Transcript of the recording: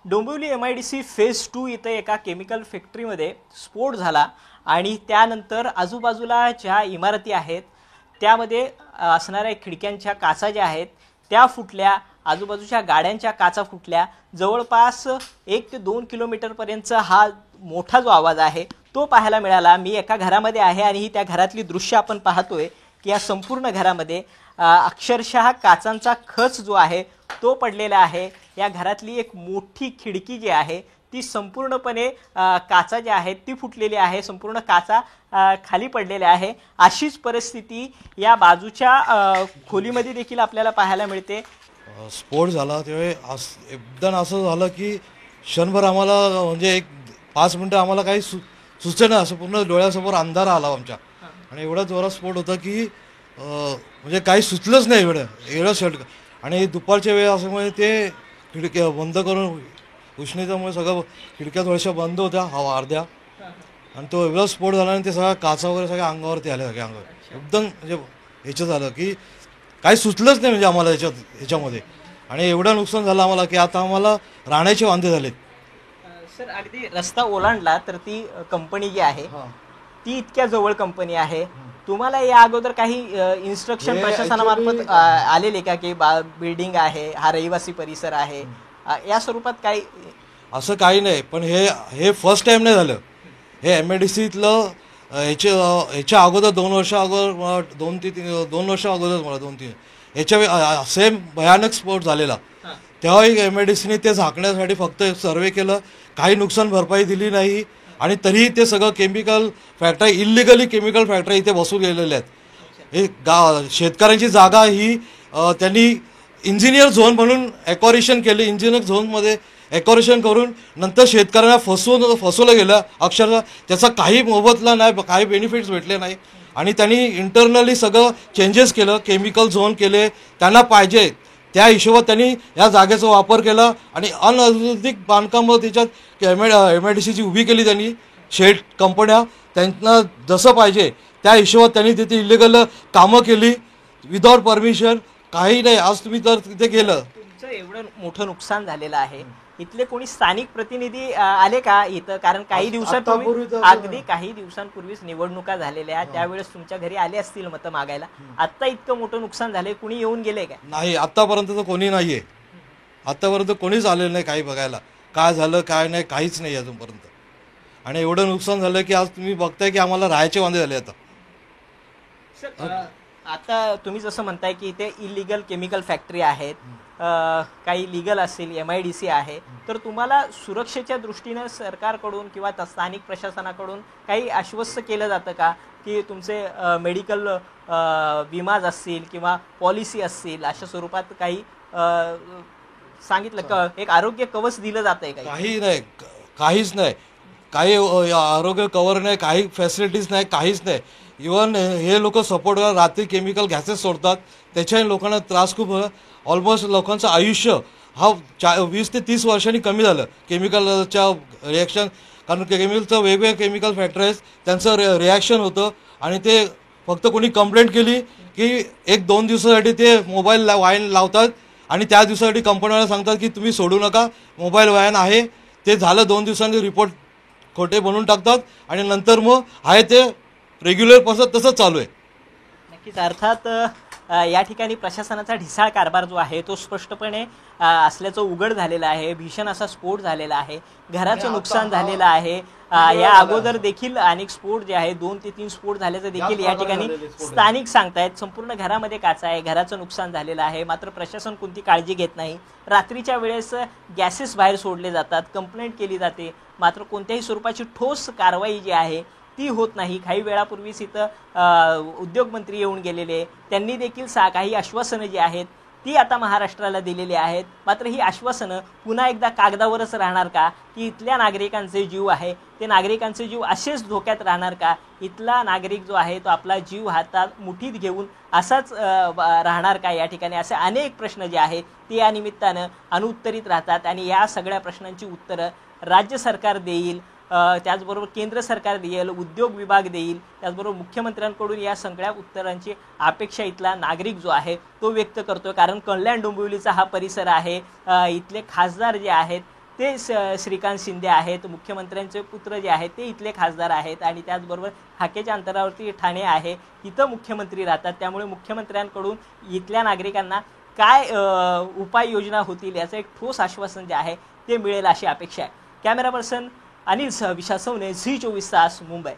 Dombivli MIDC phase 2 इथे एका chemical फॅक्टरीमध्ये स्फोट झाला आणि त्यानंतर आजूबाजूला ज्या इमारती आहेत त्यामध्ये असणाऱ्या खिडक्यांच्या काचा ज्या आहेत त्या फुटल्या, आजूबाजूच्या गाड्यांच्या काचा फुटल्या। जवळपास 1 ते 2 किलोमीटर पर्यंतचा हा मोठा जो आवाज आहे तो पाहायला मिळाला। मी एका घरामध्ये आहे आणि त्या घरातली दृश्य आपण पाहतोय की या संपूर्ण घरामध्ये अक्षरशः काचांचा खच जो आहे तो पडलेला आहे। या घरातली एक मोठी खिडकी जी आहे ती संपूर्णपणे काचा ज्या आहेत ती फुटलेली आहे, संपूर्ण काचा खाली पडलेल्या आहे। अशीच परिस्थिती या बाजूच्या खोलीमध्ये देखील आपल्याला पाहायला मिळते। स्फोट झाला तेव्हा एकदम असं झालं की क्षणभर आम्हाला म्हणजे एक 5 मिनिटं आम्हाला काही सुचेना, असं पूर्ण डोळ्यासमोर अंधार आला आमच्या आणि एवढा जोरात स्फोट होता की म्हणजे काही सुचलंच नाही एवढं शर्ट। आणि दुपारच्या वेळ असल्यामुळे ते खिडक्या बंद करून उष्णतेमुळे सगळं खिडक्या थोड्याशा बंद होत्या हवा अर्ध्या, आणि तो एवढा स्फोट झाला आणि ते सगळं काचा वगैरे सगळ्या अंगावरती आले, सगळ्या अंगावर एकदम म्हणजे ह्याचं झालं की काही सुचलंच नाही म्हणजे आम्हाला ह्याच्यामध्ये। आणि एवढं नुकसान झालं आम्हाला की आता आम्हाला राहण्याचे वांदे झालेत। सर अगदी रस्ता ओलांडला तर ती कंपनी जी आहे ती इतक्या जवळ कंपनी आहे, तुम्हाला या अगोदर काही इन्स्ट्रक्शन प्रशासनामार्फत आलेले का की बिल्डिंग आहे, हा रहिवासी परिसर आहे, या स्वरूपात काही? असं काही नाही, पण हे फर्स्ट टाइम नाही झालं। हे MIDCतलं ह्याच्या अगोदर 2 वर्ष अगोदर 2 वर्ष अगोदर मला 2-3 ह्याच्या सेम भयानक स्फोट झालेला। तेव्हाही MIDCने ते झाकण्यासाठी फक्त सर्वे केलं, काही नुकसान भरपाई दिली नाही आणि तरीही ते सगळं केमिकल फॅक्टरी इल्लिगली केमिकल फॅक्टरी इथे बसून गेलेल्या आहेत। हे शेतकऱ्यांची जागा ही त्यांनी इंजिनियर झोन म्हणून ॲक्वारिशन केली, इंजिनियर झोनमध्ये ॲक्वारिशन करून नंतर शेतकऱ्यांना फसवलं गेलं अक्षरशः। त्याचा काही मोबदला नाही, काही बेनिफिट्स भेटले नाही आणि त्यांनी इंटरनली सगळं चेंजेस केलं, केमिकल झोन केले, त्यांना पाहिजे त्या हिशोबात त्यांनी या जागेचा वापर केला आणि अनधिकृत बांधकाम त्याच्यात MIDCची उभी केली त्यांनी शेड कंपन्या, त्यांना जसं पाहिजे त्या हिशोबात त्यांनी तिथे इलिगल कामं केली विदाउट परमिशन, काही नाही। आज तुम्ही जर तिथे गेलं, तुमचं एवढं मोठं नुकसान झालेलं आहे, इथले कोणी स्थानिक प्रतिनिधी आले का इथं? कारण काही दिवसांपूर्वीच निवडणुका झालेल्या, त्यावेळेस तुमच्या घरी आले असतील मतं मागायला। आता इतकं मोठं नुकसान झालंय, कुणी येऊन गेले का? नाही, आतापर्यंत तर कोणी नाहीये, आतापर्यंत कोणीच आलेलं नाही काही बघायला काय झालं काय नाही, काहीच नाही अजूनपर्यंत। आणि एवढं नुकसान झालं की आज तुम्ही बघताय की आम्हाला राहायचे वांदे झाले आता। आता तुम्ही जसं म्हणताय की इथे इलिगल केमिकल फॅक्टरी आहेत, काही लीगल असेल, MIDC आहे, तर तुम्हाला सुरक्षेच्या दृष्टीने सरकारकडून किंवा स्थानिक प्रशासनाकडून काही आश्वस्त केलं जातं का की तुमचे मेडिकल विमाज असतील किंवा पॉलिसी असतील अशा स्वरूपात काही सांगितलं का? एक आरोग्य कवच दिलं जातंय का? काही नाही, काहीच नाही, काही आरोग्य कवर नाही, काही फॅसिलिटीज नाही, काहीच नाही। इवन हे लोक सपोर्ट रात्री केमिकल गॅसेस सोडतात, त्याच्याने लोकांना त्रास खूप। ऑलमोस्ट लोकांचं आयुष्य हा 20 ते 30 वर्षांनी कमी झालं केमिकलच्या रिॲक्शन, कारण केमिकलचं वेगवेगळ्या केमिकल फॅक्टरीज त्यांचं रिॲक्शन होतं आणि ते फक्त कोणी कंप्लेंट केली की 1-2 दिवसासाठी ते मोबाईल वायन लावतात आणि त्या दिवसासाठी कंपनीवाला सांगतात की तुम्ही सोडू नका, मोबाईल वायन आहे। ते झालं 2 दिवसांनी रिपोर्ट खोटे बनवून टाकतात आणि नंतर मग आहे ते रेग्युलर तसंच चालू आहे। नक्कीच, अर्थात या ठिकाणी प्रशासनाचा ढिसाळ कारभार जो आहे तो स्पष्टपणे असल्याचं उघड झालेलं आहे। भीषण असा स्फोट झालेला आहे, घराचं नुकसान झालेलं आहे। या अगोदर देखील अनेक स्फोट जे आहे 2 ते 3 स्फोट झाल्याचं देखील या ठिकाणी स्थानिक सांगतायत। संपूर्ण घरामध्ये काचा आहे, घराचं नुकसान झालेलं आहे, मात्र प्रशासन कोणती काळजी घेत नाही। रात्रीच्या वेळेस गॅसेस बाहेर सोडले जातात, कंप्लेंट केली जाते, मात्र कोणत्याही स्वरूपाची ठोस कारवाई जी आहे ती होत नाही। काही वेळापूर्वीच इथं उद्योगमंत्री येऊन गेलेले, त्यांनी देखील काही आश्वासनं जी आहेत ती आता महाराष्ट्राला दिलेली आहेत, मात्र ही आश्वासनं पुन्हा एकदा कागदावरच राहणार का की इथल्या नागरिकांचे जीव आहे ते नागरिकांचे जीव असेच धोक्यात राहणार का? इथला नागरिक जो आहे तो आपला जीव हातात मुठीत घेऊन असाच राहणार का या ठिकाणी? असे अनेक प्रश्न जे आहेत ते या निमित्तानं अनुत्तरित राहतात आणि या सगळ्या प्रश्नांची उत्तरं राज्य सरकार देईल, त्याचबरोबर केंद्र सरकार देईल, उद्योग विभाग देईल, त्याचबरोबर मुख्यमंत्र्यांकडून या सगळ्या उत्तरांची अपेक्षा इथला नागरिक जो आहे तो व्यक्त करतो। कारण कल्याण डोंबिवलीचा हा परिसर आहे, इथले खासदार जे आहेत ते श्रीकांत शिंदे आहेत, मुख्यमंत्र्यांचे पुत्र जे आहेत ते इथले खासदार आहेत आणि त्याचबरोबर हाकेच्या अंतरावरती ठाणे आहे, तिथं मुख्यमंत्री राहतात. त्यामुळे मुख्यमंत्र्यांकडून इथल्या नागरिकांना काय उपाययोजना होतील याचं एक ठोस आश्वासन जे आहे ते मिळेल अशी अपेक्षा आहे. कॅमेरा पर्सन अनिल सह विशाल सवने, झी 24 तास, मुंबई.